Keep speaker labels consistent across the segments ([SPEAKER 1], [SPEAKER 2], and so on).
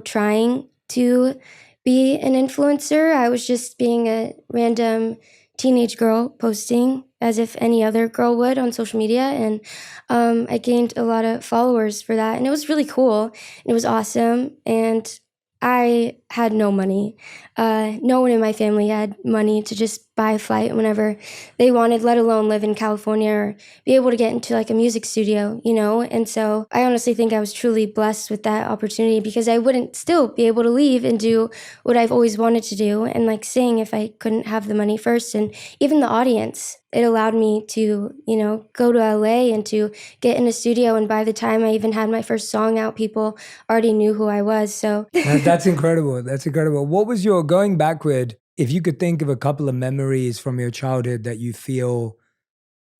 [SPEAKER 1] trying to be an influencer. I was just being a random teenage girl posting as if any other girl would on social media. And I gained a lot of followers for that. And it was really cool. It was awesome. And I had no money. No one in my family had money to just buy a flight whenever they wanted, let alone live in California or be able to get into like a music studio, And so I honestly think I was truly blessed with that opportunity because I wouldn't still be able to leave and do what I've always wanted to do and like sing if I couldn't have the money first. And even the audience, it allowed me to, go to LA and to get in a studio. And by the time I even had my first song out, people already knew who I was. So
[SPEAKER 2] that's incredible. That's incredible. What was your going backward? If you could think of a couple of memories from your childhood that you feel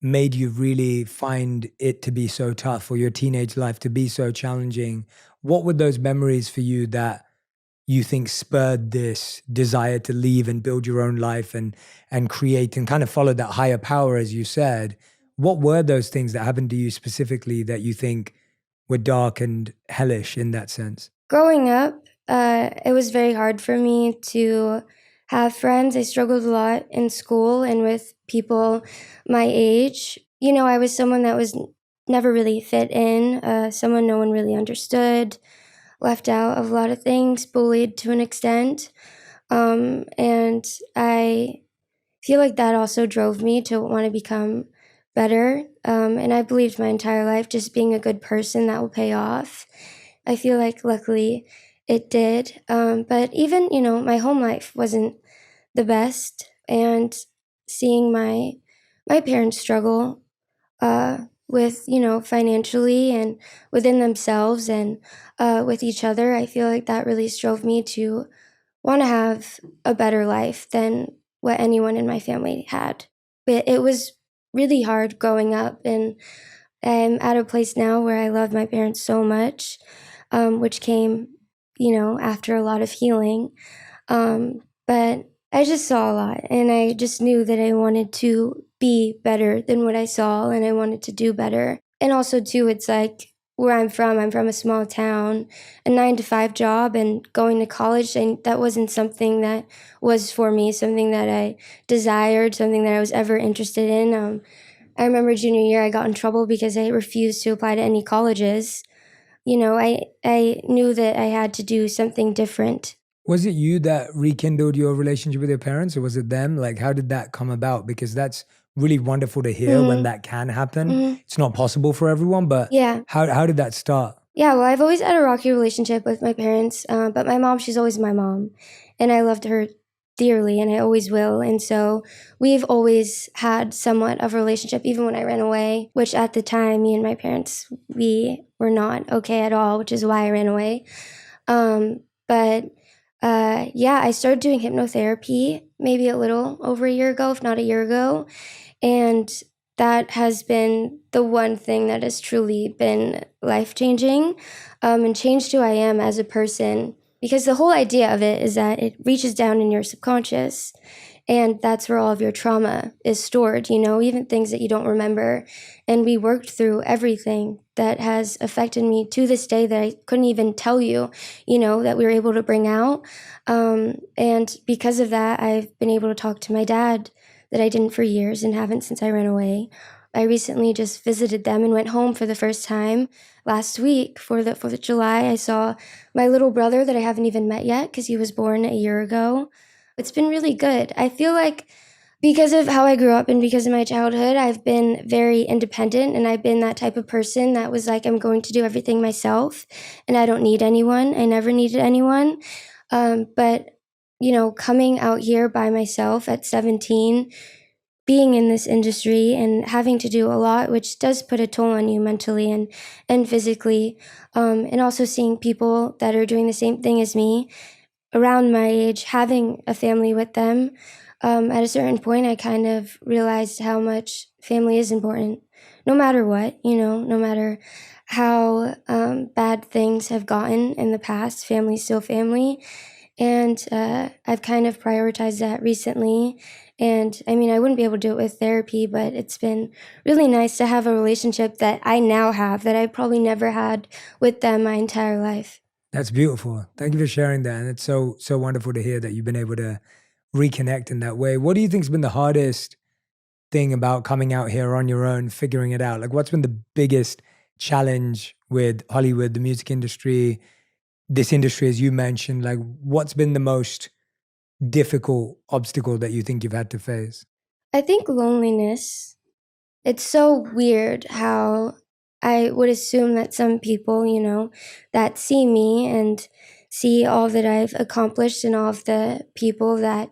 [SPEAKER 2] made you really find it to be so tough or your teenage life to be so challenging, what were those memories for you that you think spurred this desire to leave and build your own life and create and kind of follow that higher power, as you said? What were those things that happened to you specifically that you think were dark and hellish in that sense?
[SPEAKER 1] Growing up, it was very hard for me to have friends. I struggled a lot in school and with people my age. I was someone that was never really fit in, someone no one really understood, left out of a lot of things, bullied to an extent. And I feel like that also drove me to want to become better. And I believed my entire life just being a good person, that will pay off. I feel like luckily it did. But even, my home life wasn't the best. And seeing my parents struggle with, financially and within themselves and with each other, I feel like that really drove me to want to have a better life than what anyone in my family had. But it was really hard growing up, and I'm at a place now where I love my parents so much, which came, after a lot of healing. But I just saw a lot, and I just knew that I wanted to be better than what I saw, and I wanted to do better. And also, too, it's like where I'm from a small town, a 9-to-5 job, and going to college, and that wasn't something that was for me, something that I desired, something that I was ever interested in. I remember junior year, I got in trouble because I refused to apply to any colleges. I knew that I had to do something different.
[SPEAKER 2] Was it you that rekindled your relationship with your parents, or was it them? Like, how did that come about? Because that's really wonderful to hear when that can happen. It's not possible for everyone, but how did that start?
[SPEAKER 1] Yeah, well, I've always had a rocky relationship with my parents, but my mom, she's always my mom, and I loved her dearly, and I always will. And so we've always had somewhat of a relationship, even when I ran away, which at the time, me and my parents, we were not okay at all, which is why I ran away. I started doing hypnotherapy maybe a little over a year ago, if not a year ago. And that has been the one thing that has truly been life-changing and changed who I am as a person. Because the whole idea of it is that it reaches down in your subconscious, and that's where all of your trauma is stored, even things that you don't remember. And we worked through everything that has affected me to this day that I couldn't even tell you, that we were able to bring out. And because of that, I've been able to talk to my dad that I didn't for years and haven't since I ran away. I recently just visited them and went home for the first time last week for the 4th of July. I saw my little brother that I haven't even met yet because he was born a year ago. It's been really good. I feel like because of how I grew up and because of my childhood, I've been very independent, and I've been that type of person that was like, I'm going to do everything myself and I don't need anyone. I never needed anyone. But coming out here by myself at 17, being in this industry and having to do a lot, which does put a toll on you mentally and physically, and also seeing people that are doing the same thing as me around my age, having a family with them, at a certain point, I kind of realized how much family is important, no matter what, no matter how bad things have gotten in the past, family's still family. And I've kind of prioritized that recently. And I mean, I wouldn't be able to do it with therapy, but it's been really nice to have a relationship that I now have that I probably never had with them my entire life.
[SPEAKER 2] That's beautiful. Thank you for sharing that. And it's so wonderful to hear that you've been able to reconnect in that way. What do you think's been the hardest thing about coming out here on your own, figuring it out? Like, what's been the biggest challenge with Hollywood, the music industry, this industry, as you mentioned? Like, what's been the most difficult obstacle that you think you've had to face?
[SPEAKER 1] I think loneliness. It's so weird how I would assume that some people, that see me and see all that I've accomplished and all of the people that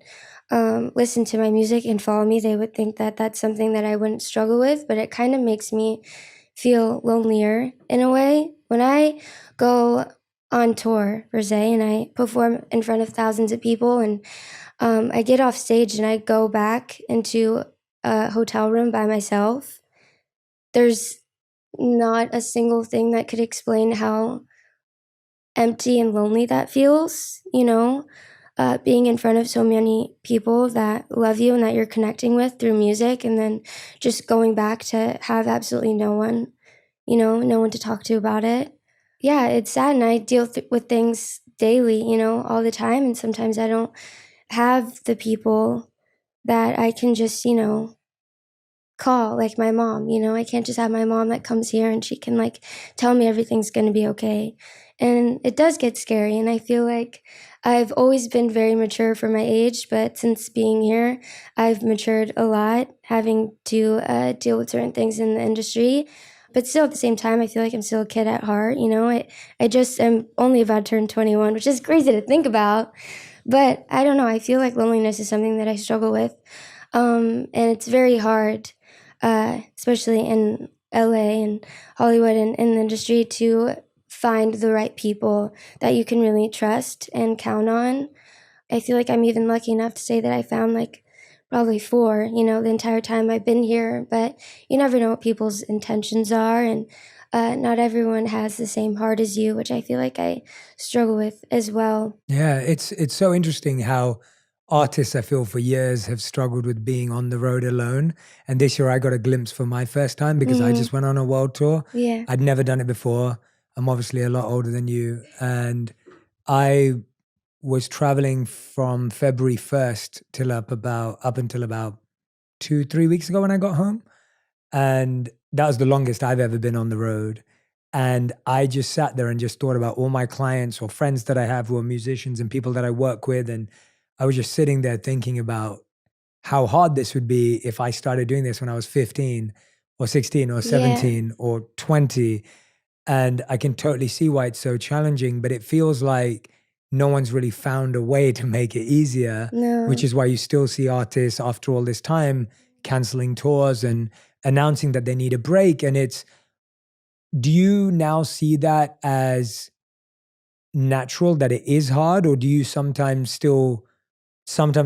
[SPEAKER 1] listen to my music and follow me, they would think that that's something that I wouldn't struggle with, but it kind of makes me feel lonelier in a way. When I go on tour, per se, and I perform in front of thousands of people, and I get off stage and I go back into a hotel room by myself, there's not a single thing that could explain how empty and lonely that feels, being in front of so many people that love you and that you're connecting with through music, and then just going back to have absolutely no one, no one to talk to about it. Yeah, it's sad, and I deal with things daily, all the time, and sometimes I don't have the people that I can just, call, like my mom. I can't just have my mom that comes here and she can like tell me everything's going to be okay. And it does get scary, and I feel like I've always been very mature for my age, but since being here I've matured a lot, having to deal with certain things in the industry. But still, at the same time, I feel like I'm still a kid at heart. I just am only about to turn 21, which is crazy to think about. But I don't know, I feel like loneliness is something that I struggle with. And it's very hard, especially in LA and Hollywood and in the industry, to find the right people that you can really trust and count on. I feel like I'm even lucky enough to say that I found like probably four, the entire time I've been here. But you never know what people's intentions are, and not everyone has the same heart as you, which I feel like I struggle with as well.
[SPEAKER 2] Yeah, it's so interesting how artists, I feel, for years have struggled with being on the road alone. And this year I got a glimpse for my first time because I
[SPEAKER 1] Hmm.
[SPEAKER 2] just went on a world tour.
[SPEAKER 1] Yeah.
[SPEAKER 2] I'd never done it before. I'm obviously a lot older than you. And I was traveling from February 1st till up until about 2, 3 weeks ago when I got home. And that was the longest I've ever been on the road. And I just sat there and just thought about all my clients or friends that I have who are musicians and people that I work with. And I was just sitting there thinking about how hard this would be if I started doing this when I was 15 or 16 or
[SPEAKER 1] Yeah.
[SPEAKER 2] 17 or 20. And I can totally see why it's so challenging, but it feels like no one's really found a way to make it easier, which
[SPEAKER 1] No.
[SPEAKER 2] is why you still see artists after all this time canceling tours and announcing that they need a break. And do you now see that as natural that it is hard, or do you sometimes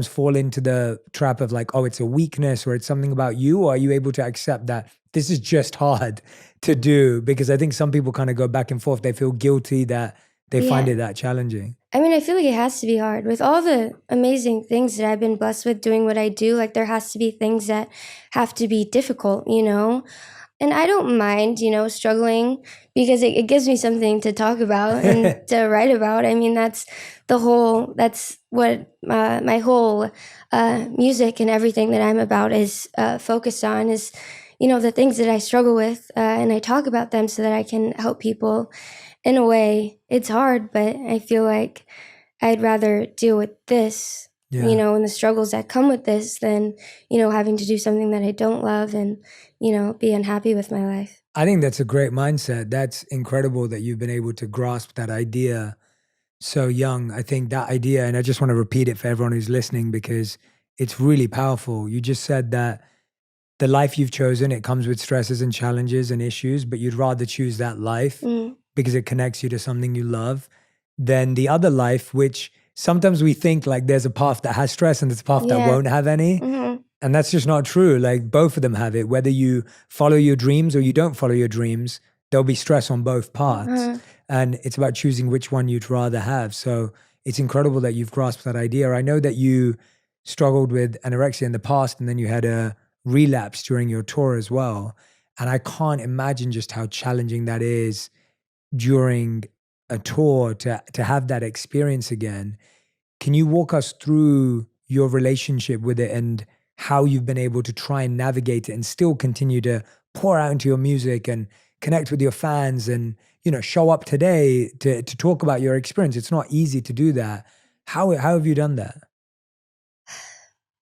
[SPEAKER 2] fall into the trap of like, oh, it's a weakness or it's something about you? Or are you able to accept that this is just hard to do? Because I think some people kind of go back and forth. They feel guilty that they find
[SPEAKER 1] Yeah.
[SPEAKER 2] it that challenging.
[SPEAKER 1] I mean, I feel like it has to be hard. With all the amazing things that I've been blessed with doing what I do, like there has to be things that have to be difficult, And I don't mind, struggling, because it gives me something to talk about and to write about. I mean, that's what my whole music and everything that I'm about is focused on, is, the things that I struggle with, and I talk about them so that I can help people. In a way, it's hard, but I feel like I'd rather deal with this,
[SPEAKER 2] Yeah.
[SPEAKER 1] and the struggles that come with this than, having to do something that I don't love and, be unhappy with my life.
[SPEAKER 2] I think that's a great mindset. That's incredible that you've been able to grasp that idea so young. I think that idea, and I just want to repeat it for everyone who's listening because it's really powerful. You just said that the life you've chosen, it comes with stresses and challenges and issues, but you'd rather choose that life
[SPEAKER 1] Mm.
[SPEAKER 2] because it connects you to something you love than the other life, which sometimes we think like there's a path that has stress and there's a path that
[SPEAKER 1] Yeah.
[SPEAKER 2] won't have any.
[SPEAKER 1] Hmm.
[SPEAKER 2] And that's just not true. Like both of them have it. Whether you follow your dreams or you don't follow your dreams, there'll be stress on both parts.
[SPEAKER 1] Uh,
[SPEAKER 2] And it's about choosing which one you'd rather have. So it's incredible that you've grasped that idea. I know that you struggled with anorexia in the past and then you had a relapse during your tour as well. And I can't imagine just how challenging that is during a tour to have that experience again. Can you walk us through your relationship with it and how you've been able to try and navigate it and still continue to pour out into your music and connect with your fans and, you know, show up today to talk about your experience? It's not easy to do that. How have you done that?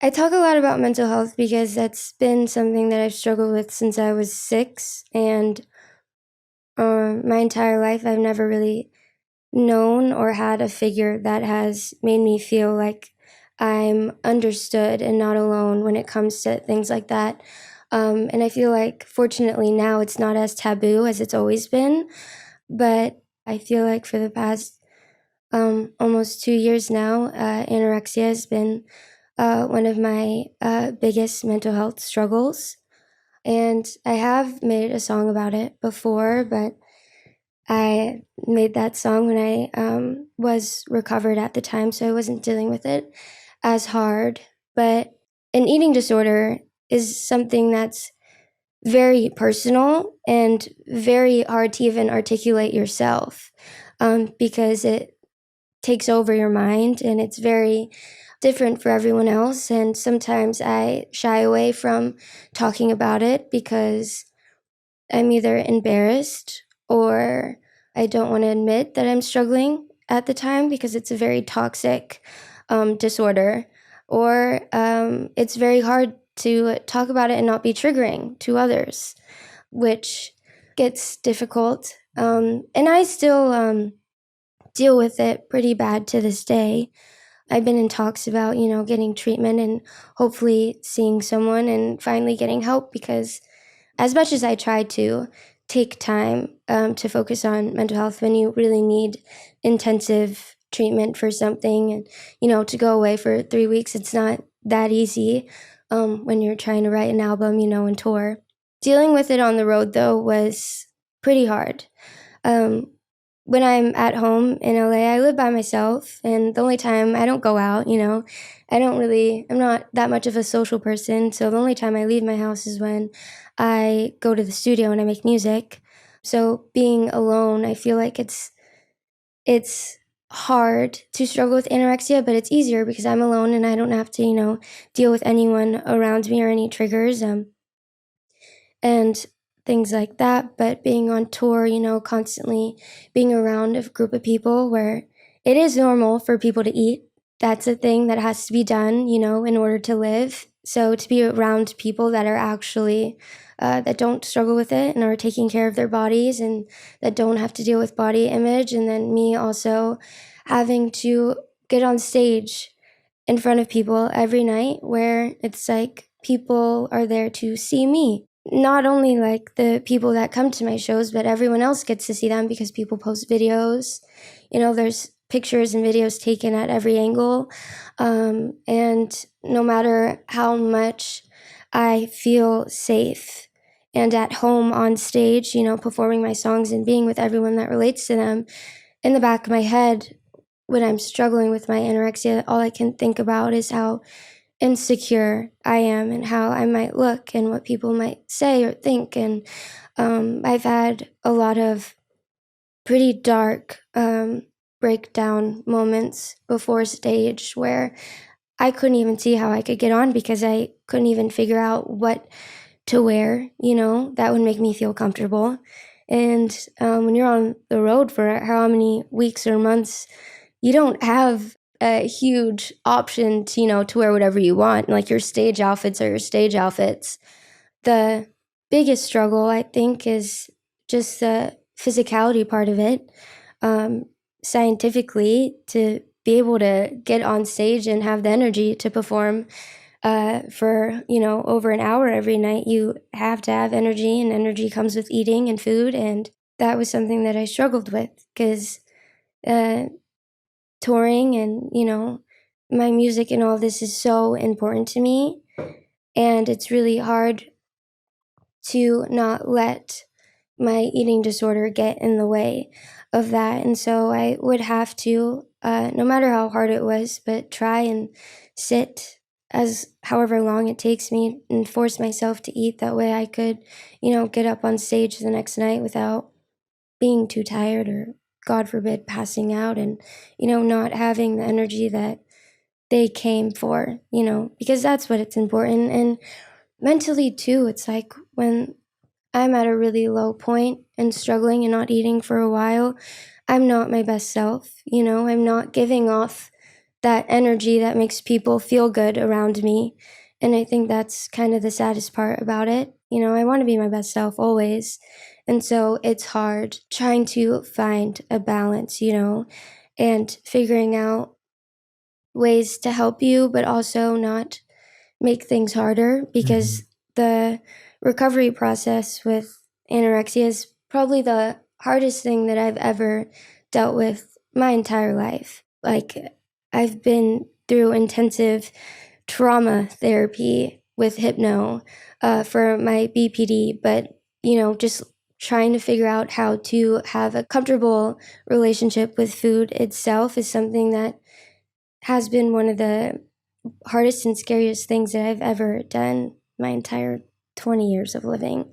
[SPEAKER 1] I talk a lot about mental health because that's been something that I've struggled with since I was 6, and my entire life I've never really known or had a figure that has made me feel like I'm understood and not alone when it comes to things like that. And I feel like, fortunately, now it's not as taboo as it's always been. But I feel like for the past almost 2 years now, anorexia has been one of my biggest mental health struggles. And I have made a song about it before, but I made that song when I was recovered at the time, so I wasn't dealing with it as hard. But an eating disorder is something that's very personal and very hard to even articulate yourself, because it takes over your mind and it's very different for everyone else. And sometimes I shy away from talking about it because I'm either embarrassed or I don't want to admit that I'm struggling at the time because it's a very toxic disorder, or it's very hard to talk about it and not be triggering to others, which gets difficult. And I still deal with it pretty bad to this day. I've been in talks about, getting treatment and hopefully seeing someone and finally getting help, because as much as I try to take time to focus on mental health, when you really need intensive treatment for something and, to go away for 3 weeks, it's not that easy when you're trying to write an album, and tour. Dealing with it on the road, though, was pretty hard. Um, when I'm at home in LA, I live by myself, and the only time I don't go out, I'm not that much of a social person, so the only time I leave my house is when I go to the studio and I make music. So being alone, I feel like it's hard to struggle with anorexia, but it's easier because I'm alone and I don't have to, deal with anyone around me or any triggers. And things like that. But being on tour, constantly being around a group of people where it is normal for people to eat. That's a thing that has to be done, in order to live. So to be around people that are actually, that don't struggle with it and are taking care of their bodies and that don't have to deal with body image. And then me also having to get on stage in front of people every night where it's like people are there to see me. Not only like the people that come to my shows, but everyone else gets to see them because people post videos. There's pictures and videos taken at every angle. And no matter how much I feel safe and at home on stage, performing my songs and being with everyone that relates to them, in the back of my head, when I'm struggling with my anorexia, all I can think about is how insecure I am and how I might look and what people might say or think. And I've had a lot of pretty dark breakdown moments before stage where I couldn't even see how I could get on because I couldn't even figure out what to wear, that would make me feel comfortable. And when you're on the road for how many weeks or months, you don't have a huge option to, to wear whatever you want. Like, your stage outfits are your stage outfits. The biggest struggle, I think, is just the physicality part of it. Scientifically, to be able to get on stage and have the energy to perform for, over an hour every night, you have to have energy, and energy comes with eating and food. And that was something that I struggled with because touring and, my music and all this is so important to me. And it's really hard to not let my eating disorder get in the way of that. And so I would have to, no matter how hard it was, but try and sit as however long it takes me and force myself to eat. That way I could, get up on stage the next night without being too tired or God forbid, passing out and, not having the energy that they came for, because that's what it's important. And mentally too, it's like when I'm at a really low point and struggling and not eating for a while, I'm not my best self, I'm not giving off that energy that makes people feel good around me. And I think that's kind of the saddest part about it. I want to be my best self always. And so it's hard trying to find a balance, and figuring out ways to help you, but also not make things harder, because the recovery process with anorexia is probably the hardest thing that I've ever dealt with my entire life. Like, I've been through intensive trauma therapy with hypno for my BPD, but, just trying to figure out how to have a comfortable relationship with food itself is something that has been one of the hardest and scariest things that I've ever done my entire 20 years of living,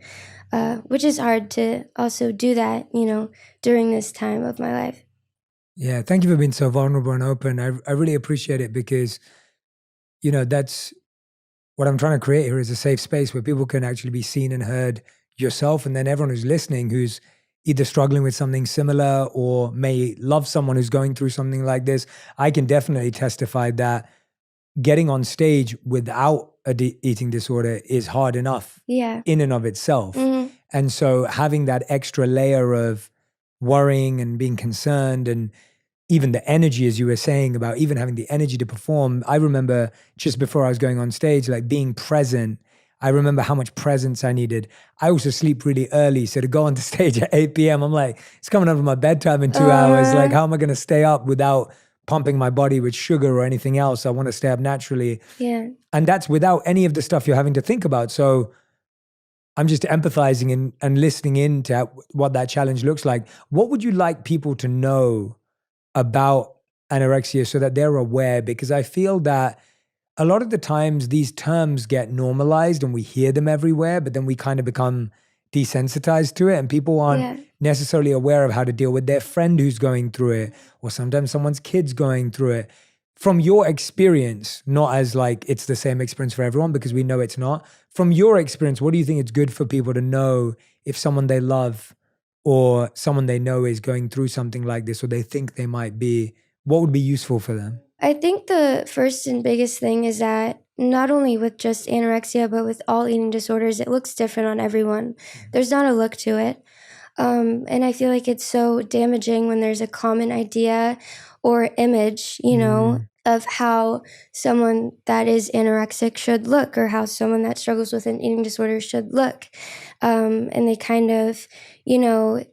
[SPEAKER 1] which is hard to also do that, during this time of my life.
[SPEAKER 2] Yeah, thank you for being so vulnerable and open. I really appreciate it because, that's what I'm trying to create here is a safe space where people can actually be seen and heard yourself. And then everyone who's listening who's either struggling with something similar or may love someone who's going through something like this, I can definitely testify that getting on stage without eating disorder is hard enough
[SPEAKER 1] Yeah.
[SPEAKER 2] in and of itself.
[SPEAKER 1] Mm-hmm.
[SPEAKER 2] And so having that extra layer of worrying and being concerned and even the energy, as you were saying, about even having the energy to perform. I remember just before I was going on stage, like being present. I remember how much presence I needed. I also sleep really early. So to go on the stage at 8 p.m., I'm like, it's coming up to my bedtime in 2 hours. Like, how am I going to stay up without pumping my body with sugar or anything else? I want to stay up naturally.
[SPEAKER 1] Yeah.
[SPEAKER 2] And that's without any of the stuff you're having to think about. So I'm just empathizing and listening into what that challenge looks like. What would you like people to know about anorexia so that they're aware? Because I feel that a lot of the times these terms get normalized and we hear them everywhere, but then we kind of become desensitized to it and people aren't necessarily aware of how to deal with their friend who's going through it, or sometimes someone's kid's going through it. From your experience, not as like it's the same experience for everyone, because we know it's not. From your experience, what do you think it's good for people to know if someone they love or someone they know is going through something like this, or they think they might be? What would be useful for them?
[SPEAKER 1] I think the first and biggest thing is that not only with just anorexia, but with all eating disorders, it looks different on everyone. There's not a look to it. And I feel like it's so damaging when there's a common idea or image, of how someone that is anorexic should look, or how someone that struggles with an eating disorder should look. And they kind of,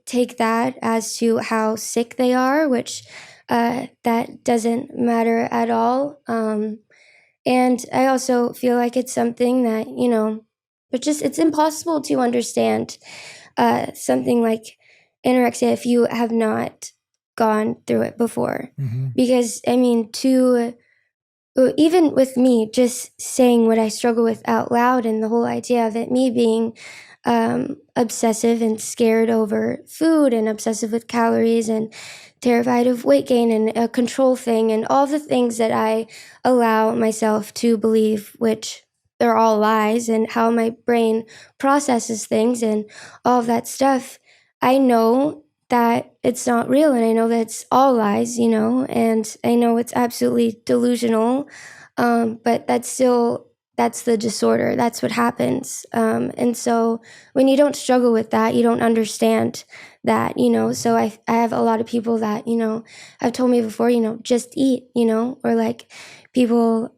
[SPEAKER 1] take that as to how sick they are, which that doesn't matter at all. And I also feel like it's something that, but just it's impossible to understand something like anorexia if you have not gone through it before. Because, I mean, even with me, just saying what I struggle with out loud and the whole idea of it, me being obsessive and scared over food and obsessive with calories and terrified of weight gain and a control thing and all the things that I allow myself to believe, which they're all lies, and how my brain processes things and all of that stuff. I know that it's not real, and I know that it's all lies, and I know it's absolutely delusional, but that's the disorder. That's what happens. And so when you don't struggle with that, you don't understand that, so I have a lot of people that, have told me before, just eat, or like people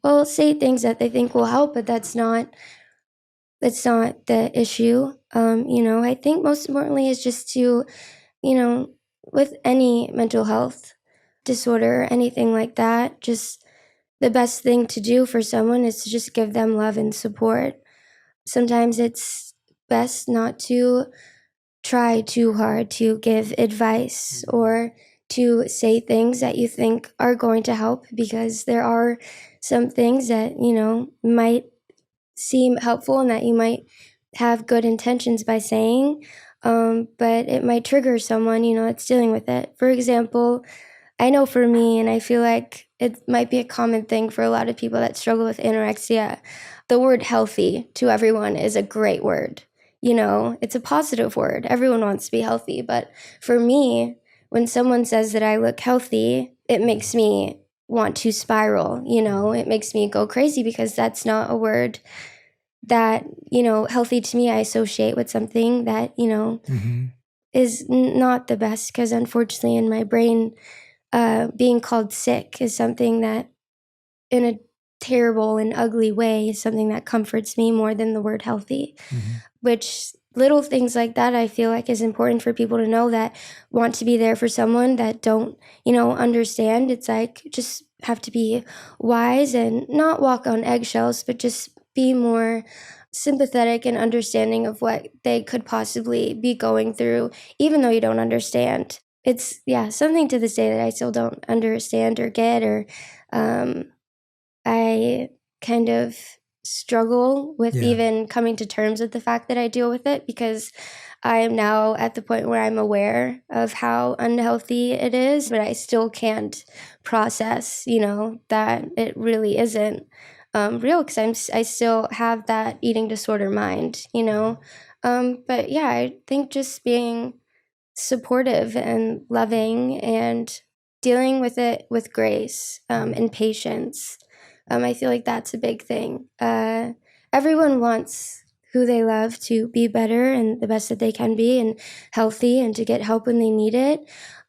[SPEAKER 1] will say things that they think will help, but that's not the issue. I think most importantly is just to, with any mental health disorder or anything like that, just the best thing to do for someone is to just give them love and support. Sometimes it's best not to try too hard to give advice or to say things that you think are going to help, because there are some things that, might seem helpful and that you might have good intentions by saying, but it might trigger someone, that's dealing with it. For example, I know for me, and I feel like it might be a common thing for a lot of people that struggle with anorexia, the word healthy to everyone is a great word. It's a positive word. Everyone wants to be healthy. But for me, when someone says that I look healthy, it makes me want to spiral. It makes me go crazy because that's not a word that, healthy to me, I associate with something that, is not the best, because unfortunately in my brain, being called sick is something that, in a terrible and ugly way, is something that comforts me more than the word healthy. Which little things like that I feel like is important for people to know that want to be there for someone that don't, understand. It's like, just have to be wise and not walk on eggshells, but just be more sympathetic and understanding of what they could possibly be going through, even though you don't understand. It's, something to this day that I still don't understand or get, or I kind of struggle with even coming to terms with the fact that I deal with it, because I am now at the point where I'm aware of how unhealthy it is, but I still can't process, that it really isn't real, because I still have that eating disorder mind, But yeah, I think just being supportive and loving and dealing with it with grace and patience. I feel like that's a big thing. Everyone wants who they love to be better and the best that they can be and healthy and to get help when they need it.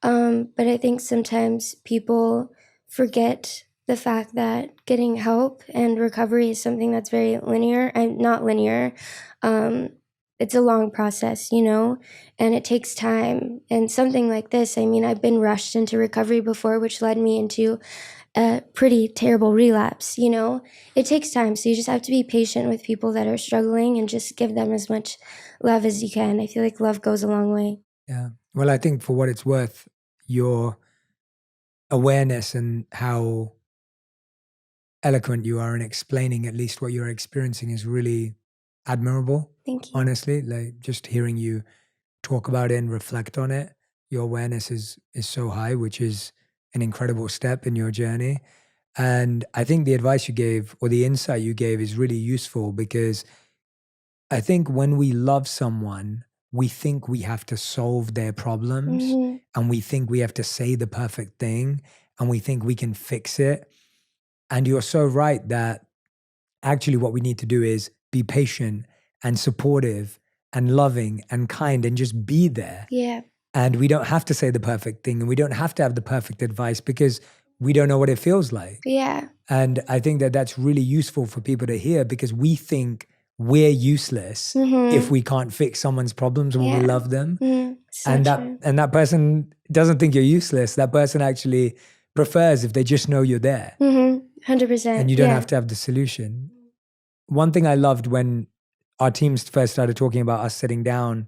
[SPEAKER 1] But I think sometimes people forget the fact that getting help and recovery is something that's very linear and not linear. It's a long process, and it takes time. And something like this, I've been rushed into recovery before, which led me into a pretty terrible relapse. It takes time. So you just have to be patient with people that are struggling and just give them as much love as you can. I feel like love goes a long way.
[SPEAKER 2] Yeah. Well, I think for what it's worth, your awareness and how eloquent you are in explaining at least what you're experiencing is really admirable.
[SPEAKER 1] Thank you.
[SPEAKER 2] Honestly, like just hearing you talk about it and reflect on it, your awareness is so high, which is an incredible step in your journey. And I think the advice you gave or the insight you gave is really useful, because I think when we love someone, we think we have to solve their problems, and we think we have to say the perfect thing, and we think we can fix it. And you're so right that actually what we need to do is be patient and supportive and loving and kind and just be there.
[SPEAKER 1] Yeah.
[SPEAKER 2] And we don't have to say the perfect thing, and we don't have to have the perfect advice, because we don't know what it feels like.
[SPEAKER 1] Yeah.
[SPEAKER 2] And I think that that's really useful for people to hear, because we think we're useless if we can't fix someone's problems when we love them.
[SPEAKER 1] So
[SPEAKER 2] And
[SPEAKER 1] true.
[SPEAKER 2] that person doesn't think you're useless. That person actually prefers if they just know you're there.
[SPEAKER 1] 100%.
[SPEAKER 2] And you don't have to have the solution. One thing I loved when our teams first started talking about us sitting down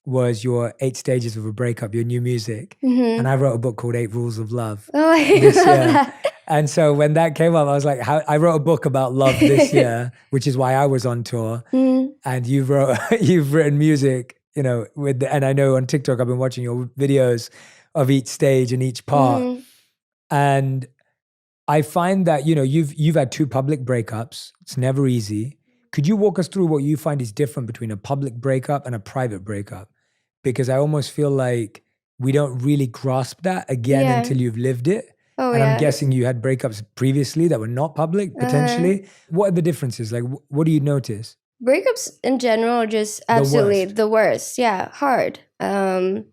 [SPEAKER 2] was your 8 stages of a breakup, your new music. And I wrote a book called 8 Rules of Love
[SPEAKER 1] Oh, I
[SPEAKER 2] this
[SPEAKER 1] love
[SPEAKER 2] year.
[SPEAKER 1] that.
[SPEAKER 2] And so when that came up, I was like, I wrote a book about love this year, which is why I was on tour. And you've written music, and I know on TikTok, I've been watching your videos of each stage and each part. And I find that, you've had 2 public breakups. It's never easy. Could you walk us through what you find is different between a public breakup and a private breakup? Because I almost feel like we don't really grasp that again until you've lived it.
[SPEAKER 1] Oh,
[SPEAKER 2] And I'm
[SPEAKER 1] yeah.
[SPEAKER 2] guessing you had breakups previously that were not public, potentially. What are the differences? Like, what do you notice?
[SPEAKER 1] Breakups in general are just absolutely
[SPEAKER 2] worst.
[SPEAKER 1] the worst. Yeah, hard. Even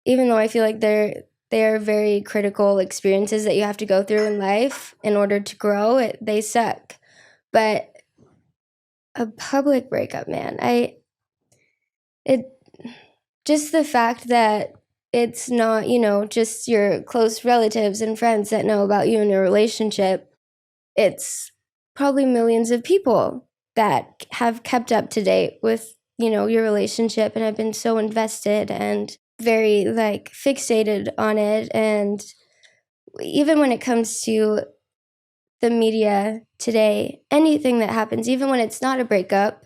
[SPEAKER 1] though I feel like they're very critical experiences that you have to go through in life in order to grow, they suck. But a public breakup, man, it just the fact that it's not, just your close relatives and friends that know about you and your relationship. It's probably millions of people that have kept up to date with, your relationship and have been so invested and very fixated on it. And even when it comes to the media today, anything that happens, even when it's not a breakup,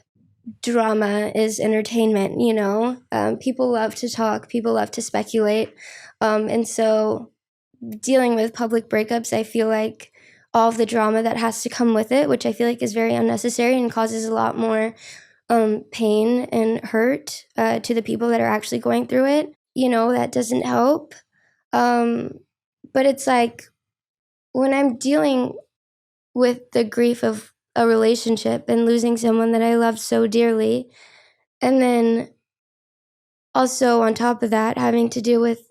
[SPEAKER 1] drama is entertainment, you know? People love to talk, people love to speculate. And so dealing with public breakups, I feel like all of the drama that has to come with it, which I feel like is very unnecessary and causes a lot more pain and hurt to the people that are actually going through it, you know, that doesn't help. But it's like when I'm dealing with the grief of a relationship and losing someone that I loved so dearly, and then also on top of that, having to deal with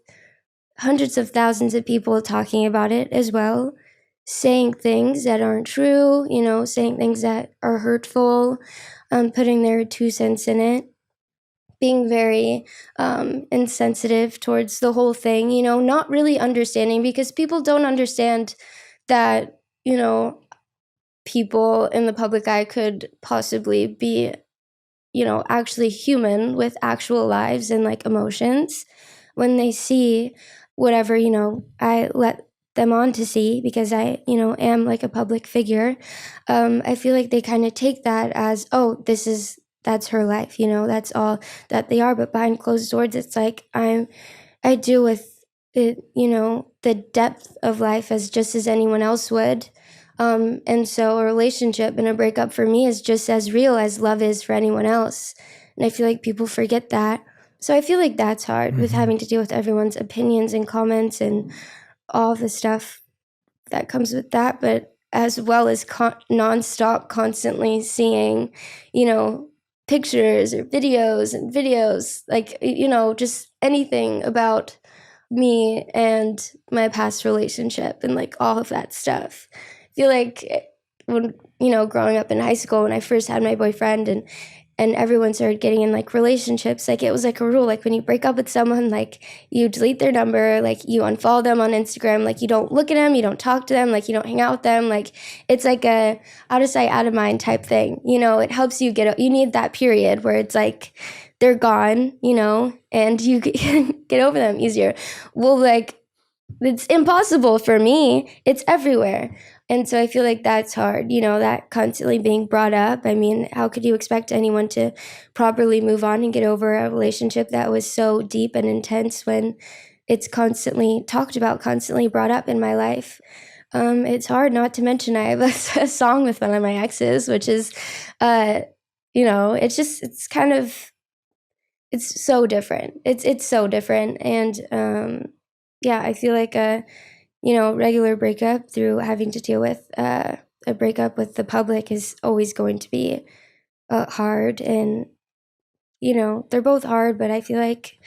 [SPEAKER 1] hundreds of thousands of people talking about it as well, saying things that aren't true, you know, saying things that are hurtful, putting their 2 cents in it, being very insensitive towards the whole thing, you know, not really understanding because people don't understand that, you know, people in the public eye could possibly be, you know, actually human with actual lives and like emotions when they see whatever, you know, I let them on to see because I, you know, am like a public figure. I feel like they kind of take that as, oh, that's her life, you know, that's all that they are. But behind closed doors, it's like I deal with it, you know, the depth of life as just as anyone else would. And so a relationship and a breakup for me is just as real as love is for anyone else. And I feel like people forget that. So I feel like that's hard with having to deal with everyone's opinions and comments and all the stuff that comes with that, but as well as nonstop, constantly seeing, you know, pictures or videos and videos, like, you know, just anything about me and my past relationship and like all of that stuff. I feel like when, you know, growing up in high school, when I first had my boyfriend and everyone started getting in like relationships, like it was like a rule, like when you break up with someone, like you delete their number, like you unfollow them on Instagram, like you don't look at them, you don't talk to them, like you don't hang out with them, like it's like a out of sight out of mind type thing, you know. It helps you you need that period where it's like they're gone, you know, and you get over them easier. Well, like it's impossible for me, it's everywhere. And so I feel like that's hard, you know, that constantly being brought up. I mean, how could you expect anyone to properly move on and get over a relationship that was so deep and intense when it's constantly talked about, constantly brought up in my life? It's hard, not to mention I have a song with one of my exes, which is, you know, it's kind of, it's so different. It's so different. And yeah, I feel like you know, regular breakup through having to deal with a breakup with the public is always going to be hard. And, you know, they're both hard, but I feel like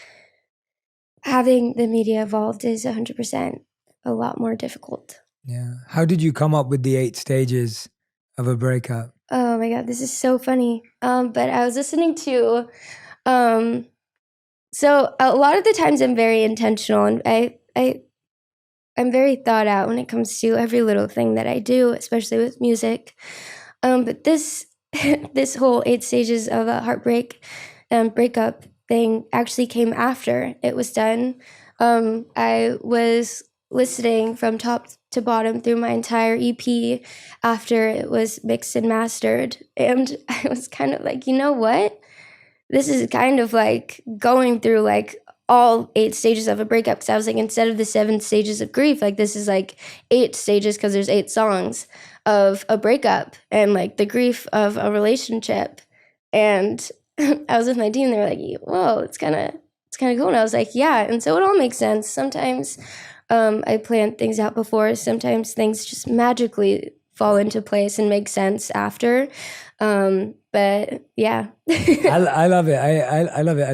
[SPEAKER 1] having the media involved is 100% a lot more difficult.
[SPEAKER 2] Yeah. How did you come up with the 8 stages of a breakup?
[SPEAKER 1] Oh my God, this is so funny. But I was listening to, so a lot of the times I'm very intentional and I'm very thought out when it comes to every little thing that I do, especially with music. But this this whole 8 stages of a heartbreak breakup thing actually came after it was done. I was listening from top to bottom through my entire EP after it was mixed and mastered, and I was kind of like, you know what? This is kind of like going through like all 8 stages of a breakup, because I was like, instead of the 7 stages of grief, like this is like 8 stages because there's 8 songs of a breakup and like the grief of a relationship. And I was with my team, they were like, whoa, it's kind of cool. And I was like, yeah. And so it all makes sense. Sometimes I plan things out before, sometimes things just magically fall into place and make sense after. But yeah.
[SPEAKER 2] I love it. I love it.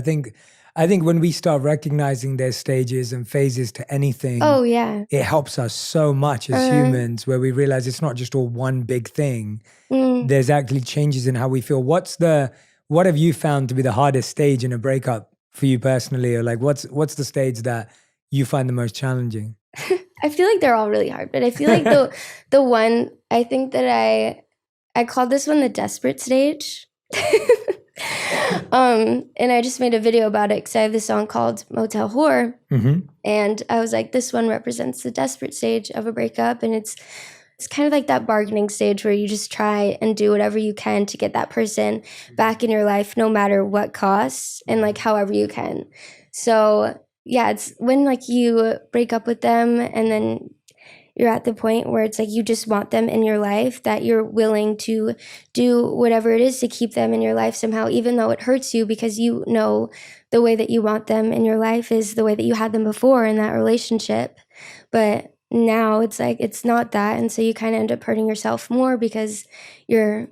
[SPEAKER 2] I think when we start recognizing there's stages and phases to anything,
[SPEAKER 1] Oh yeah.
[SPEAKER 2] it helps us so much as humans, where we realize it's not just all one big thing. There's actually changes in how we feel. What have you found to be the hardest stage in a breakup for you personally? Or like what's the stage that you find the most challenging?
[SPEAKER 1] I feel like they're all really hard, but I feel like the one I think that I called this one the desperate stage. And I just made a video about it because I have this song called Motel Whore. And I was like, this one represents the desperate stage of a breakup. And it's It's kind of like that bargaining stage where you just try and do whatever you can to get that person back in your life, no matter what costs, and like however you can. So yeah, it's when like you break up with them and then you're at the point where it's like you just want them in your life, that you're willing to do whatever it is to keep them in your life somehow, even though it hurts you, because you know the way that you want them in your life is the way that you had them before in that relationship. But now it's like it's not that, and so you kind of end up hurting yourself more because you're,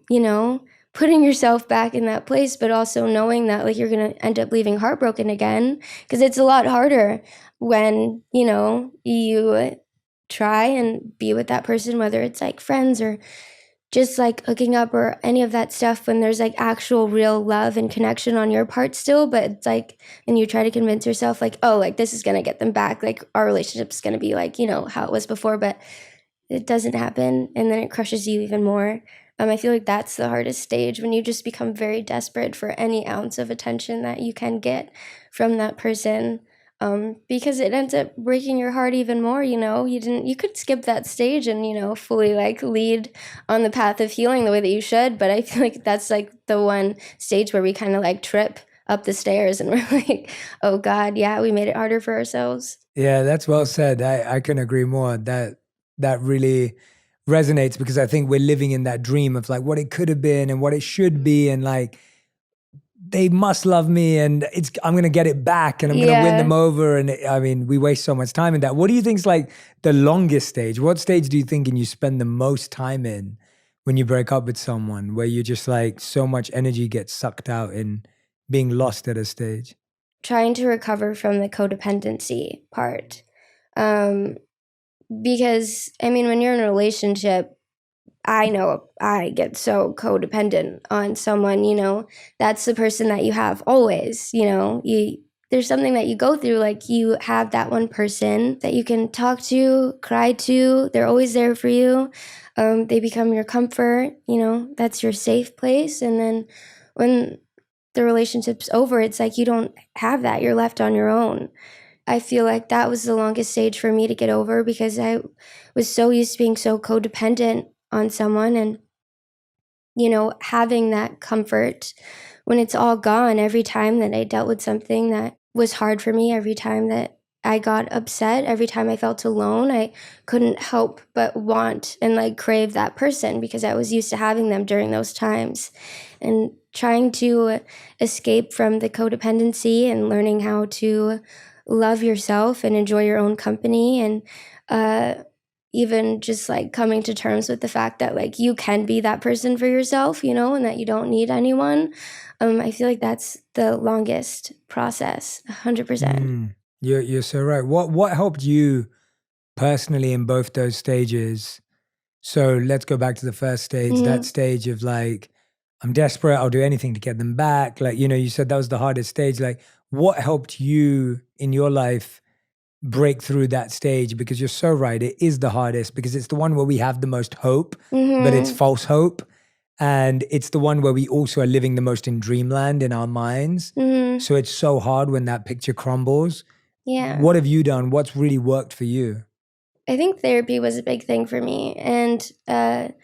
[SPEAKER 1] putting yourself back in that place, but also knowing that like you're going to end up leaving heartbroken again, because it's a lot harder when, you try and be with that person, whether it's like friends or just like hooking up or any of that stuff, when there's like actual real love and connection on your part still. But it's like, and you try to convince yourself like, oh, like this is going to get them back. Like our relationship's going to be like, how it was before, but it doesn't happen. And then it crushes you even more. I feel like that's the hardest stage, when you just become very desperate for any ounce of attention that you can get from that person. Because it ends up breaking your heart even more. You could skip that stage and, fully like lead on the path of healing the way that you should. But I feel like that's like the one stage where we kind of like trip up the stairs and we're like, oh God, yeah, we made it harder for ourselves.
[SPEAKER 2] Yeah, that's well said. I can agree more. That really resonates, because I think we're living in that dream of like what it could have been and what it should be, and like they must love me and I'm gonna get it back and I'm gonna win them over. And I mean, we waste so much time in that. What do you think is like the longest stage? What stage do you think and you spend the most time in when you break up with someone, where you just like so much energy gets sucked out in being lost at a stage?
[SPEAKER 1] Trying to recover from the codependency part. Because I mean, when you're in a relationship, I know I get so codependent on someone, that's the person that you have always, there's something that you go through, like you have that one person that you can talk to, cry to, they're always there for you. They become your comfort, that's your safe place. And then when the relationship's over, it's like you don't have that, you're left on your own. I feel like that was the longest stage for me to get over, because I was so used to being so codependent on someone, and having that comfort when it's all gone. Every time that I dealt with something that was hard for me, every time that I got upset, every time I felt alone, I couldn't help but want and like crave that person, because I was used to having them during those times. And trying to escape from the codependency and learning how to love yourself and enjoy your own company, and even just like coming to terms with the fact that like you can be that person for yourself, and that you don't need anyone. I feel like that's the longest process, 100%.
[SPEAKER 2] You're so right. What helped you personally in both those stages? So let's go back to the first stage, that stage of like, I'm desperate, I'll do anything to get them back. Like, you said that was the hardest stage. Like, what helped you in your life break through that stage? Because you're so right, it is the hardest, because it's the one where we have the most hope, but it's false hope. And it's the one where we also are living the most in dreamland in our minds. So it's so hard when that picture crumbles.
[SPEAKER 1] Yeah.
[SPEAKER 2] What have you done? What's really worked for you?
[SPEAKER 1] I think therapy was a big thing for me. And there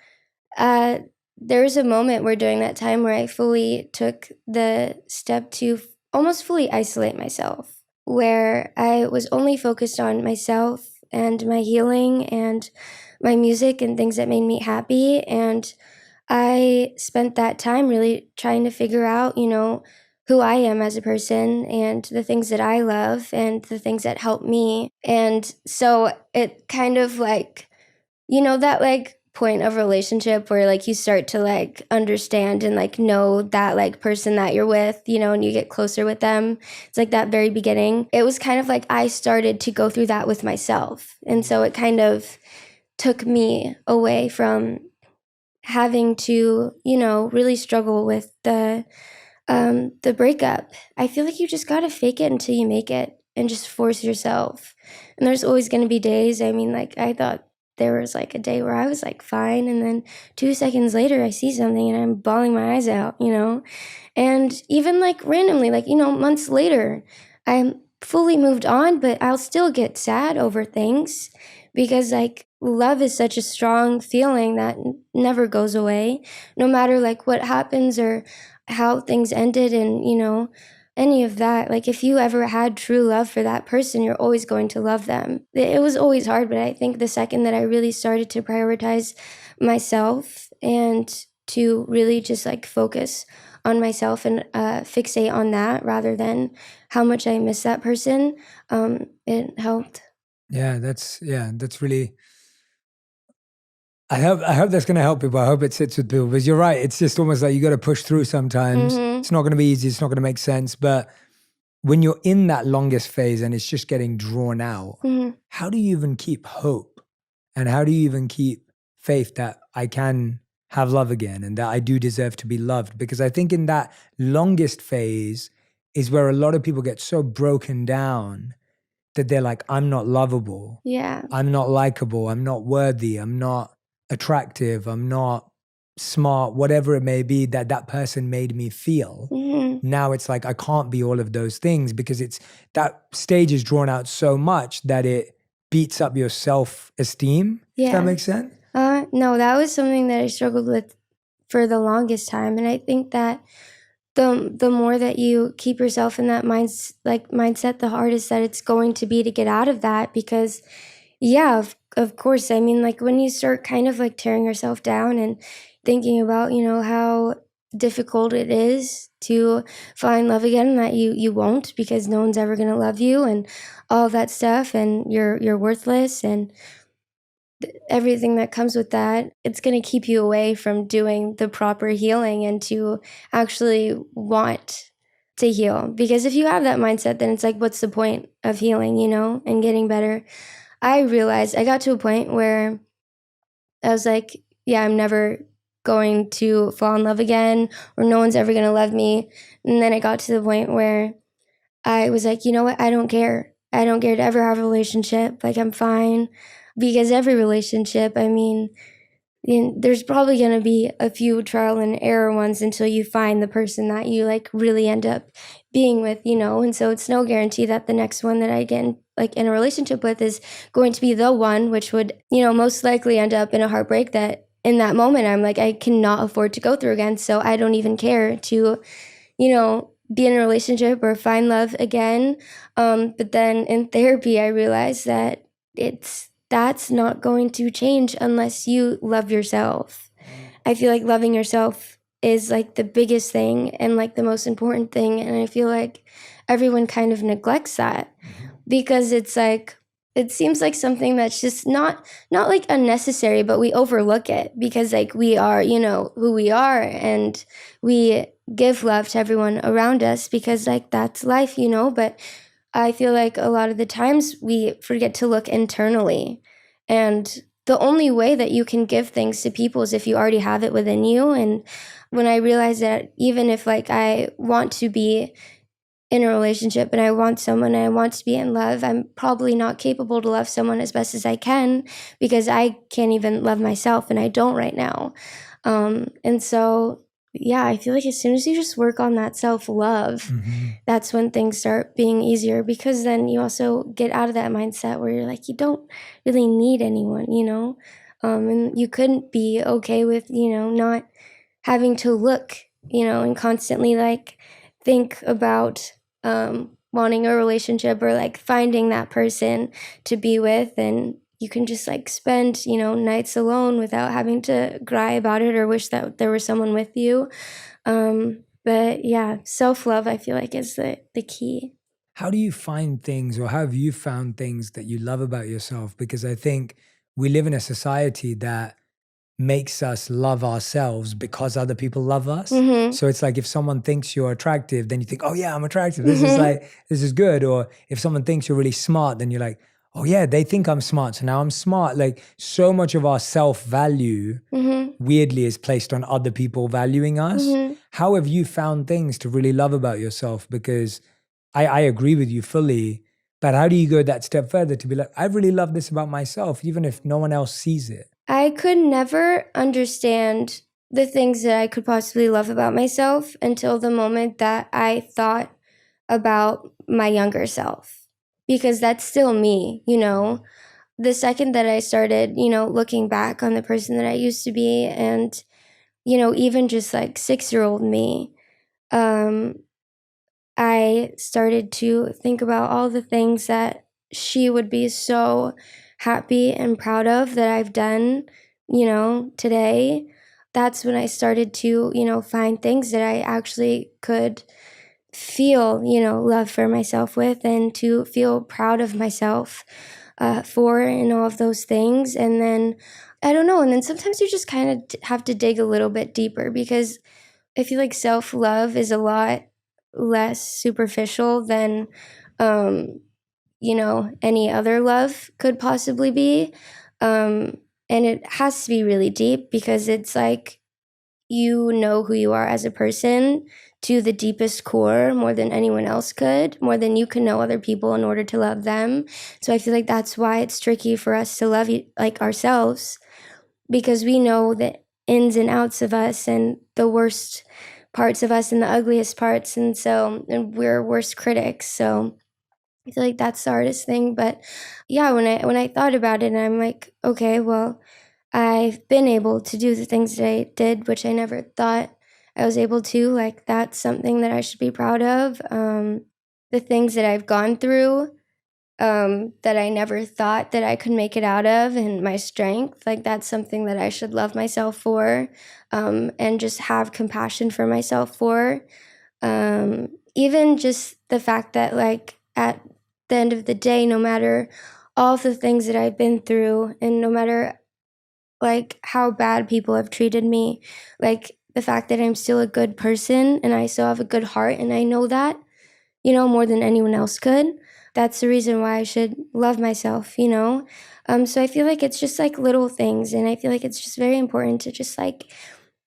[SPEAKER 1] was a moment where during that time where I fully took the step to almost fully isolate myself, where I was only focused on myself and my healing and my music and things that made me happy. And I spent that time really trying to figure out, who I am as a person and the things that I love and the things that help me. And so it kind of like, that like point of relationship where like you start to like understand and like know that like person that you're with, and you get closer with them. It's like that very beginning. It was kind of like I started to go through that with myself. And so it kind of took me away from having to, really struggle with the breakup. I feel like you just gotta fake it until you make it and just force yourself. And there's always gonna be days. I mean, like I thought there was like a day where I was like fine, and then 2 seconds later I see something and I'm bawling my eyes out, And even like randomly, like, months later, I'm fully moved on, but I'll still get sad over things, because like love is such a strong feeling that never goes away, no matter like what happens or how things ended and, any of that. Like if you ever had true love for that person, you're always going to love them. It was always hard, but I think the second that I really started to prioritize myself and to really just like focus on myself and fixate on that rather than how much I miss that person, it helped.
[SPEAKER 2] Yeah, that's really. I hope that's going to help people. I hope it sits with people because you're right. It's just almost like you got to push through sometimes.
[SPEAKER 1] Mm-hmm.
[SPEAKER 2] It's not going to be easy. It's not going to make sense. But when you're in that longest phase and it's just getting drawn out,
[SPEAKER 1] Mm-hmm.
[SPEAKER 2] how do you even keep hope? And how do you even keep faith that I can have love again and that I do deserve to be loved? Because I think in that longest phase is where a lot of people get so broken down that they're like, I'm not lovable.
[SPEAKER 1] Yeah.
[SPEAKER 2] I'm not likable. I'm not worthy. I'm not attractive. I'm not smart, whatever it may be that person made me feel.
[SPEAKER 1] Mm-hmm.
[SPEAKER 2] Now it's like, I can't be all of those things because it's that stage is drawn out so much that it beats up your self-esteem. If that
[SPEAKER 1] Yeah.
[SPEAKER 2] makes sense.
[SPEAKER 1] No, that was something that I struggled with for the longest time. And I think that the more that you keep yourself in that mindset, the hardest that it's going to be to get out of that. Because yeah, of course. I mean, like when you start kind of like tearing yourself down and thinking about, how difficult it is to find love again, that you won't, because no one's ever gonna love you and all that stuff, and you're worthless and everything that comes with that, it's going to keep you away from doing the proper healing and to actually want to heal. Because if you have that mindset, then it's like, what's the point of healing, and getting better? I realized I got to a point where I was like, yeah, I'm never going to fall in love again, or no one's ever going to love me. And then I got to the point where I was like, you know what? I don't care. I don't care to ever have a relationship. Like, I'm fine. Because every relationship, I mean, there's probably going to be a few trial and error ones until you find the person that you like really end up being with, and so it's no guarantee that the next one that I get in a relationship with is going to be the one, which would, most likely end up in a heartbreak that in that moment I'm like, I cannot afford to go through again. So I don't even care to, be in a relationship or find love again. But then in therapy, I realized that that's not going to change unless you love yourself. I feel like loving yourself is like the biggest thing and like the most important thing. And I feel like everyone kind of neglects that because it's like, it seems like something that's just not like unnecessary, but we overlook it because like we are, who we are, and we give love to everyone around us because like that's life, but I feel like a lot of the times we forget to look internally. And the only way that you can give things to people is if you already have it within you. And when I realized that even if like I want to be in a relationship and I want someone and I want to be in love, I'm probably not capable to love someone as best as I can because I can't even love myself, and I don't right now. And so, yeah, I feel like as soon as you just work on that self-love, that's when things start being easier, because then you also get out of that mindset where you're like, you don't really need anyone, and you couldn't be okay with, not having to look, and constantly like think about wanting a relationship or like finding that person to be with, and you can just like spend nights alone without having to cry about it or wish that there was someone with you. But yeah, self-love I feel like is the key.
[SPEAKER 2] How do you find things, or how have you found things that you love about yourself? Because I think we live in a society that makes us love ourselves because other people love us.
[SPEAKER 1] Mm-hmm.
[SPEAKER 2] So it's like if someone thinks you're attractive, then you think, oh yeah, I'm attractive.
[SPEAKER 1] Mm-hmm.
[SPEAKER 2] This is good. Or if someone thinks you're really smart, then you're like, oh yeah, they think I'm smart. So now I'm smart. Like so much of our self-value
[SPEAKER 1] Mm-hmm.
[SPEAKER 2] weirdly is placed on other people valuing us.
[SPEAKER 1] Mm-hmm.
[SPEAKER 2] How have you found things to really love about yourself? Because I agree with you fully, but how do you go that step further to be like, I really love this about myself, even if no one else sees it?
[SPEAKER 1] I could never understand the things that I could possibly love about myself until the moment that I thought about my younger self, because that's still me, the second that I started, looking back on the person that I used to be, and, even just like 6-year-old me, um, I started to think about all the things that she would be so happy and proud of that I've done, today. That's when I started to, find things that I actually could feel, love for myself with, and to feel proud of myself for, and all of those things. And then, I don't know, and then sometimes you just kind of have to dig a little bit deeper, because I feel like self-love is a lot less superficial than, um, any other love could possibly be. Um, and it has to be really deep, because it's like you know who you are as a person to the deepest core more than anyone else could, more than you can know other people in order to love them. So I feel like that's why it's tricky for us to love like ourselves, because we know the ins and outs of us, and the worst parts of us, and the ugliest parts, and we're worst critics. So I feel like that's the hardest thing. But yeah, when I thought about it, I'm like, okay, well, I've been able to do the things that I did, which I never thought I was able to. Like, that's something that I should be proud of. The things that I've gone through, that I never thought that I could make it out of, and my strength, like, that's something that I should love myself for, and just have compassion for myself for. Even just the fact that, like, at the end of the day, no matter all the things that I've been through, and no matter like how bad people have treated me, like the fact that I'm still a good person and I still have a good heart, and I know that, more than anyone else could. That's the reason why I should love myself. So I feel like it's just like little things, and I feel like it's just very important to just like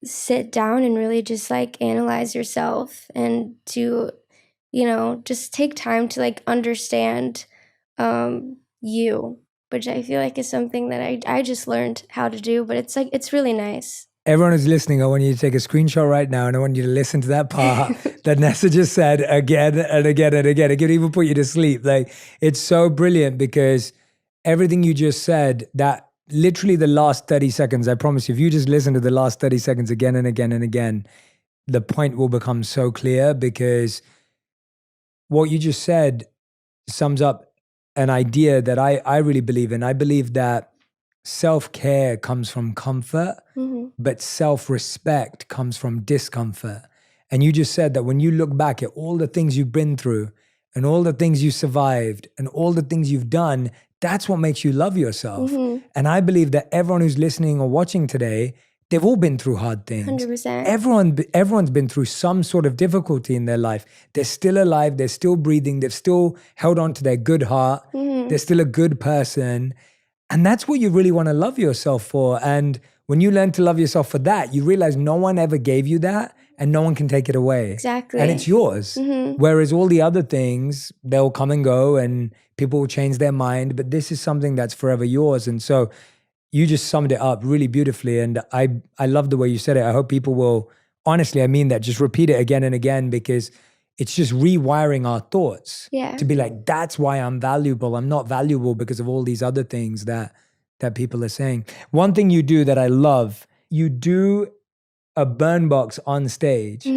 [SPEAKER 1] sit down and really just like analyze yourself, and to, just take time to like understand you, which I feel like is something that I just learned how to do, but it's like, it's really nice.
[SPEAKER 2] Everyone who's listening, I want you to take a screenshot right now, and I want you to listen to that part that Nessa just said again and again and again. It could even put you to sleep. Like, it's so brilliant, because everything you just said, that literally the last 30 seconds, I promise you, if you just listen to the last 30 seconds again and again and again, the point will become so clear, because what you just said sums up an idea that I really believe in. I believe that self-care comes from comfort, but self-respect comes from discomfort. And you just said that when you look back at all the things you've been through, and all the things you survived, and all the things you've done, that's what makes you love yourself. And I believe that everyone who's listening or watching today, they've all been through hard things.
[SPEAKER 1] 100%.
[SPEAKER 2] Everyone's been through some sort of difficulty in their life. They're still alive, they're still breathing, they've still held on to their good heart, they're still a good person. And that's what you really want to love yourself for. And when you learn to love yourself for that, you realize no one ever gave you that, and no one can take it away.
[SPEAKER 1] Exactly.
[SPEAKER 2] And it's yours. Whereas all the other things, they'll come and go, and people will change their mind. But this is something that's forever yours. And so you just summed it up really beautifully. And I love the way you said it. I hope people will, honestly, I mean that, just repeat it again and again, because it's just rewiring our thoughts to be like, that's why I'm valuable. I'm not valuable because of all these other things that people are saying. One thing you do that I love, you do a burn box on stage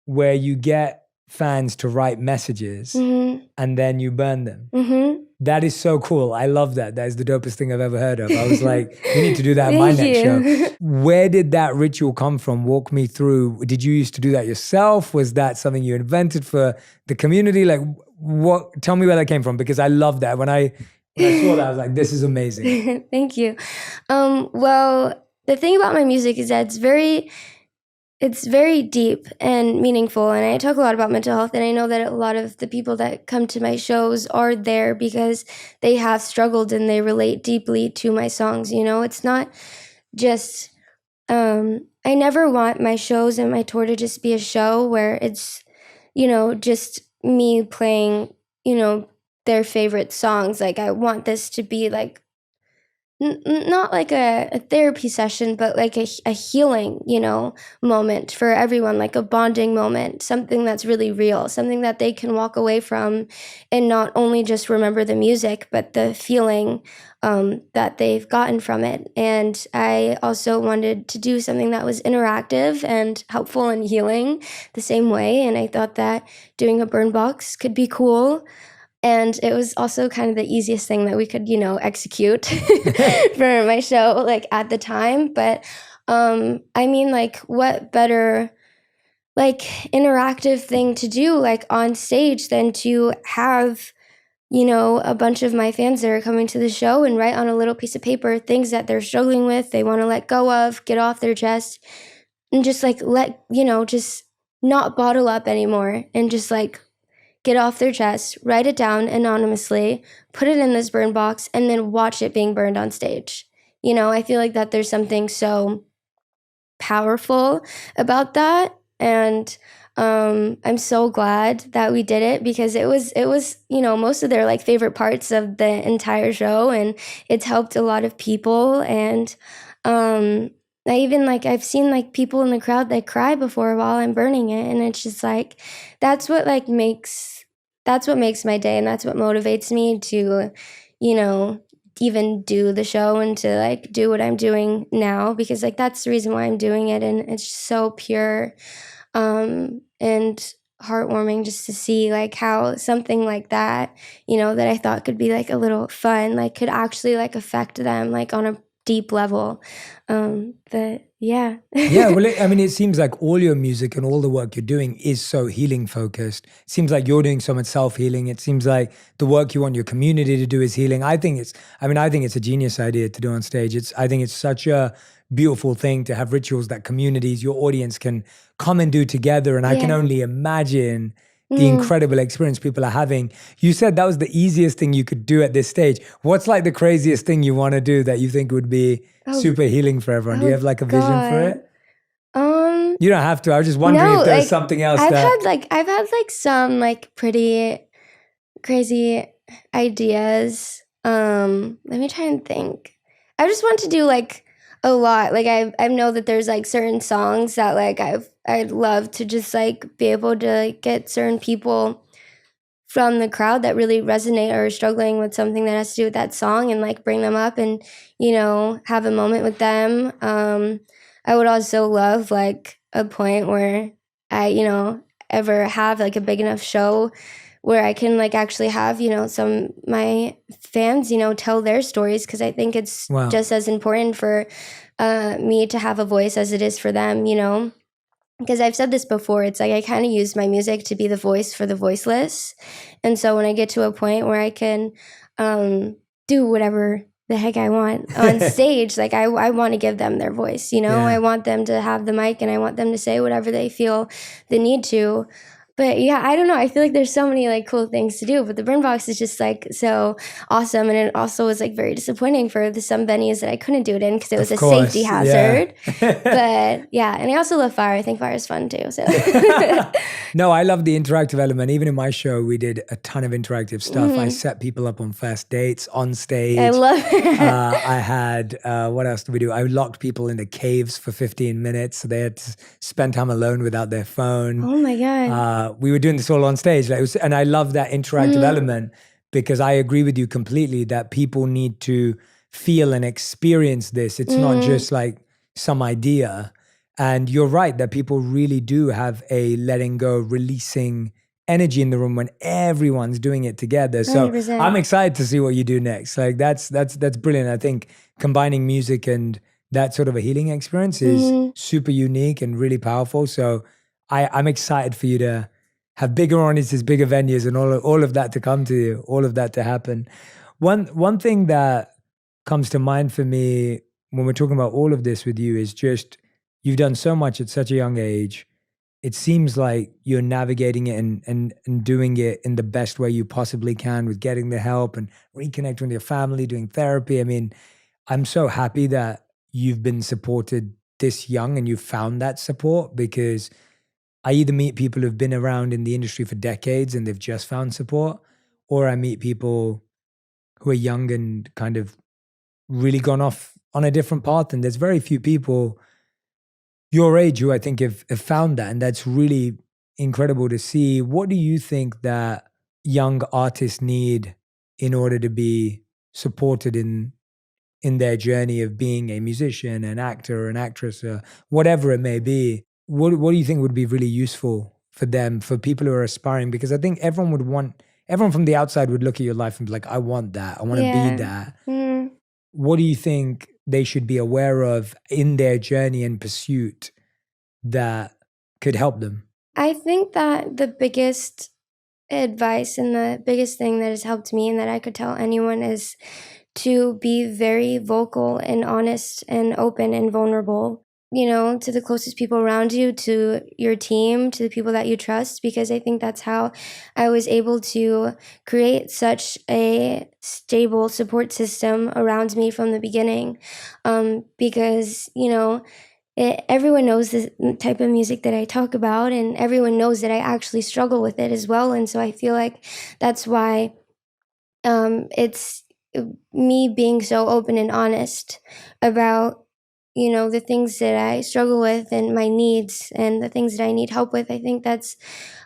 [SPEAKER 2] where you get fans to write messages and then you burn them. That is so cool. I love that. That is the dopest thing I've ever heard of. I was like, we need to do that in my next show. Where did that ritual come from? Walk me through. Did you used to do that yourself? Was that something you invented for the community? Like, what? Tell me where that came from, because I love that. When I saw that, I was like, this is amazing.
[SPEAKER 1] Thank you. Well, the thing about my music is that it's very deep and meaningful, and I talk a lot about mental health, and I know that a lot of the people that come to my shows are there because they have struggled and they relate deeply to my songs. It's not just, I never want my shows and my tour to just be a show where it's, just me playing, their favorite songs. Like, I want this to be like not like a therapy session, but like a healing, moment for everyone, like a bonding moment, something that's really real, something that they can walk away from and not only just remember the music, but the feeling that they've gotten from it. And I also wanted to do something that was interactive and helpful and healing the same way. And I thought that doing a burn box could be cool. And it was also kind of the easiest thing that we could, execute for my show, like at the time. But I mean, like, what better, like, interactive thing to do, like, on stage than to have, a bunch of my fans that are coming to the show and write on a little piece of paper things that they're struggling with, they want to let go of, get off their chest, and just like just not bottle up anymore and just like get off their chest, write it down anonymously, put it in this burn box, and then watch it being burned on stage. I feel like that there's something so powerful about that. And I'm so glad that we did it because it was most of their like favorite parts of the entire show, and it's helped a lot of people. And I even like I've seen like people in the crowd that cry before while I'm burning it, and it's just like that's what like makes that's what makes my day, and that's what motivates me to you know even do the show and to like do what I'm doing now, because like that's the reason why I'm doing it, and it's so pure and heartwarming just to see like how something like that, that I thought could be like a little fun, like could actually like affect them like on a deep level. But yeah.
[SPEAKER 2] Yeah, well, I mean, it seems like all your music and all the work you're doing is so healing focused. It seems like you're doing so much self healing. It seems like the work you want your community to do is healing. I think it's a genius idea to do on stage. I think it's such a beautiful thing to have rituals that communities, your audience can come and do together. And I can
[SPEAKER 1] Yeah.
[SPEAKER 2] only imagine the incredible experience people are having. You said that was the easiest thing you could do at this stage. What's like the craziest thing you want to do that you think would be
[SPEAKER 1] Oh,
[SPEAKER 2] super healing for everyone? Do you
[SPEAKER 1] oh
[SPEAKER 2] have like a vision for
[SPEAKER 1] God.
[SPEAKER 2] it? You don't have to. I was just wondering
[SPEAKER 1] No,
[SPEAKER 2] if there was
[SPEAKER 1] like
[SPEAKER 2] something else that.
[SPEAKER 1] I've had like some like pretty crazy ideas. Let me try and think. I just want to do like a lot. Like I know that there's like certain songs that like I'd love to just like be able to like, get certain people from the crowd that really resonate or are struggling with something that has to do with that song, and like bring them up and have a moment with them. I would also love like a point where I ever have like a big enough show where I can like actually have some my fans tell their stories, because I think it's
[SPEAKER 2] Wow.
[SPEAKER 1] just as important for me to have a voice as it is for them. Because I've said this before, it's like I kind of use my music to be the voice for the voiceless. And so when I get to a point where I can do whatever the heck I want on stage, like I want to give them their voice,
[SPEAKER 2] Yeah.
[SPEAKER 1] I want them to have the mic, and I want them to say whatever they feel the need to. But yeah, I don't know. I feel like there's so many like cool things to do, but the burn box is just like so awesome. And it also was like very disappointing for some venues that I couldn't do it in because it was
[SPEAKER 2] Of
[SPEAKER 1] a
[SPEAKER 2] course,
[SPEAKER 1] safety
[SPEAKER 2] yeah.
[SPEAKER 1] hazard. But yeah, and I also love fire. I think fire is fun too. So
[SPEAKER 2] No, I love the interactive element. Even in my show, we did a ton of interactive stuff. I set people up on first dates on stage.
[SPEAKER 1] I love it.
[SPEAKER 2] I had, what else did we do? I locked people into caves for 15 minutes. So they had to spend time alone without their phone.
[SPEAKER 1] Oh my God.
[SPEAKER 2] We were doing this all on stage. Like and I love that interactive element, because I agree with you completely that people need to feel and experience this. It's not just like some idea. And you're right that people really do have a letting go, releasing energy in the room when everyone's doing it together. So
[SPEAKER 1] 100%.
[SPEAKER 2] I'm excited to see what you do next. Like that's brilliant. I think combining music and that sort of a healing experience is super unique and really powerful. So I'm excited for you to have bigger audiences, bigger venues, and all of that to come to you, all of that to happen. One thing that comes to mind for me when we're talking about all of this with you is just you've done so much at such a young age. It seems like you're navigating it and doing it in the best way you possibly can, with getting the help and reconnecting with your family, doing therapy. I mean, I'm so happy that you've been supported this young and you've found that support, because I either meet people who've been around in the industry for decades and they've just found support, or I meet people who are young and kind of really gone off on a different path. And there's very few people your age who I think have found that. And that's really incredible to see. What do you think that young artists need in order to be supported in their journey of being a musician, an actor, an actress, whatever it may be? What do you think would be really useful for them, for people who are aspiring? Because I think everyone from the outside would look at your life and be like, I want that. I want to be
[SPEAKER 1] Yeah.
[SPEAKER 2] that.
[SPEAKER 1] Mm.
[SPEAKER 2] What do you think they should be aware of in their journey and pursuit that could help them?
[SPEAKER 1] I think that the biggest advice and the biggest thing that has helped me and that I could tell anyone is to be very vocal and honest and open and vulnerable, to the closest people around you, to your team, to the people that you trust, because I think that's how I was able to create such a stable support system around me from the beginning. Because, everyone knows the type of music that I talk about, and everyone knows that I actually struggle with it as well. And so I feel like that's why it's me being so open and honest about the things that I struggle with and my needs and the things that I need help with. I think that's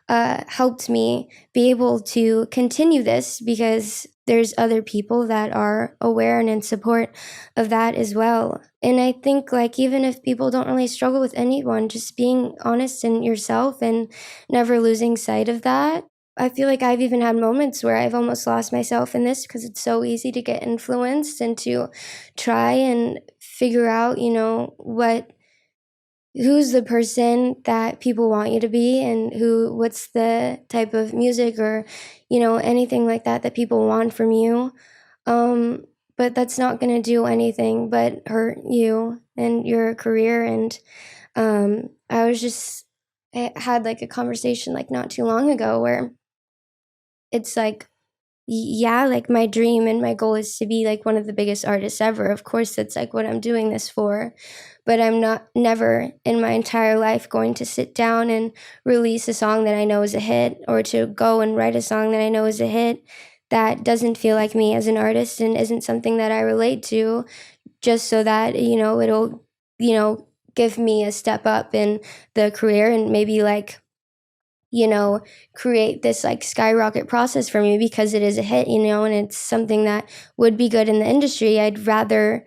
[SPEAKER 1] helped me be able to continue this because there's other people that are aware and in support of that as well. And I think, like, even if people don't really struggle with anyone, just being honest in yourself and never losing sight of that. I feel like I've even had moments where I've almost lost myself in this because it's so easy to get influenced and to try and figure out, who's the person that people want you to be, and what's the type of music or anything like that that people want from you. But that's not going to do anything but hurt you and your career. And I had like a conversation like not too long ago where it's like, yeah, like my dream and my goal is to be like one of the biggest artists ever. Of course, that's like what I'm doing this for. But I'm not never in my entire life going to sit down and release a song that I know is a hit, or to go and write a song that I know is a hit that doesn't feel like me as an artist and isn't something that I relate to, just so that, it'll, give me a step up in the career and maybe like create this like skyrocket process for me because it is a hit, and it's something that would be good in the industry. I'd rather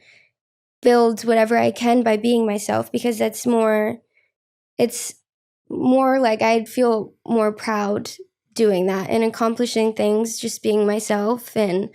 [SPEAKER 1] build whatever I can by being myself, because it's more like I'd feel more proud doing that and accomplishing things just being myself. And